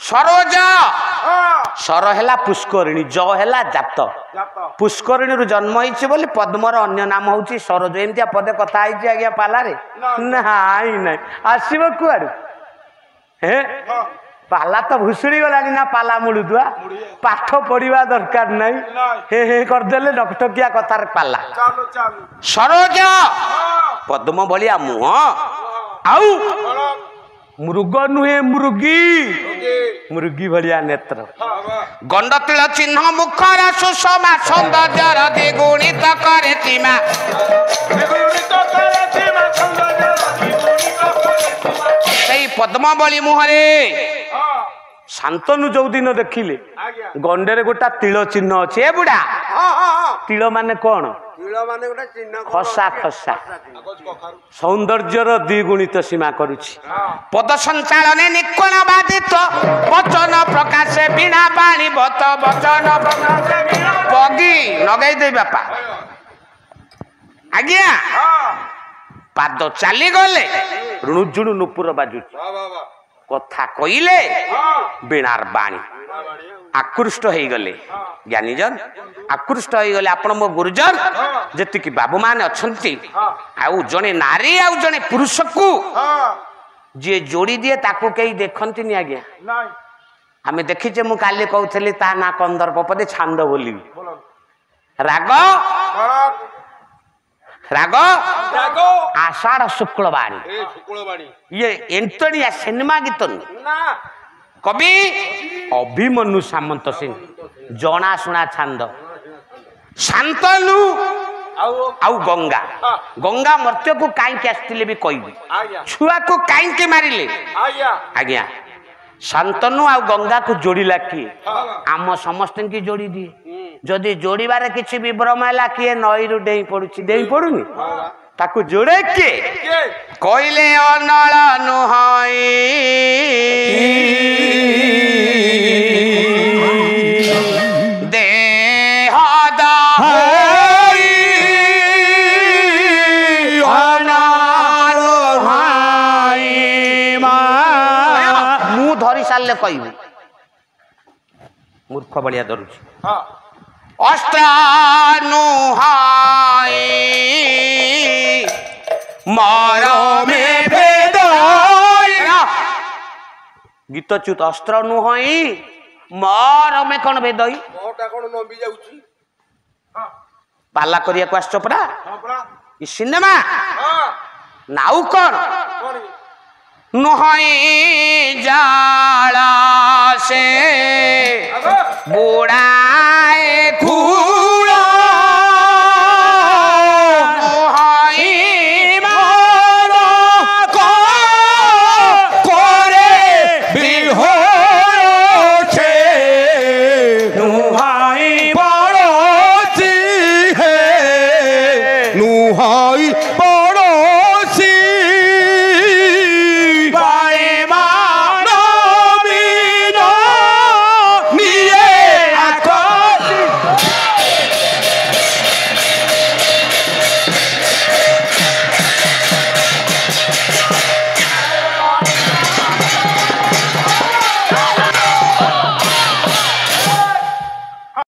Saroj sir है पुष्करिणी ज है जात पुष्करिणी रु जन्म होइछि बोली पद्मर अन्य नाम होउछि सरोज एमतिया पदे कथा आइछि आज्ञा पालारे नाई नाई आसीबो कुआडू हे पाला तो भुसुड़ी गलानी ना पाला मुड़ुदुआ पाठ पढ़िबा दरकार नहीं हे करदेले नकटकिया कथार पाला सरोज पद्म भलिया मुह आउ मृग नुहे मृगी मृगी भलिया नेत्र गंडतिल चिन्ह मुखर सुषमा सौंदर्यर द्विगुणित करे सीमा सेई पद्मवली मुहरे शांतनु जो दिन देखिले गंडेरे गोटा तिल चिन्ह अच्छे ए बुढ़ा तिल माने कौन खसा खसा सौंदर्यर द्विगुणित सीमा करुछि पद संचालन निकोण बाधित वचन प्रकाश बिना पानी बत वचन बगी नगै दे बापा आज्ञा पाद चली गले रुणुजुणु नुपुर बाजुछि कथा कइले बिनार बाणी आकृष्ट हो गले ज्ञानीजन आकृष्ट हो गले आपण मो गुरुजन जति कि बाबू मान अछंती आउ जने नारी आउ जने पुरुष को जे जोड़ी दिए ताको कई देखंती नि आज्ञा नाही हमें देखि जे मु काली कहउथली ता ना कंदर्प पदे छांद बोली राग राग राग आषाढ़ शुक्लवाणी ये एंटोनिया सिनेमा गीत ना कवि अभिमन्यु सामंत सिंह जना शुणा छांद शांतनु आउ गंगा गंगा मर्त्य को कहीं आसते भी कहबी छुआ को कहीं मारिले आज्ञा शांतनु आउ गंगा को जोड़िला किए आम समस्त की जोड़ी दिए जदि जोड़बार किसी विभ्रम है किए नई रु डेई पड़ुची डेई पड़ुनी ताकू जोड़े किए कहले अनल नुहई देह मु धरी सारे कहबी मूर्ख बलिया धरुची अस्त्रानु हाय मारो में भेद गीत च्युत अस्त्र नुहई मार में कौन भेद पाला करिया को आसछ परा ई सिनेमा नाउ कौन नुहई जाला से बुढ़ा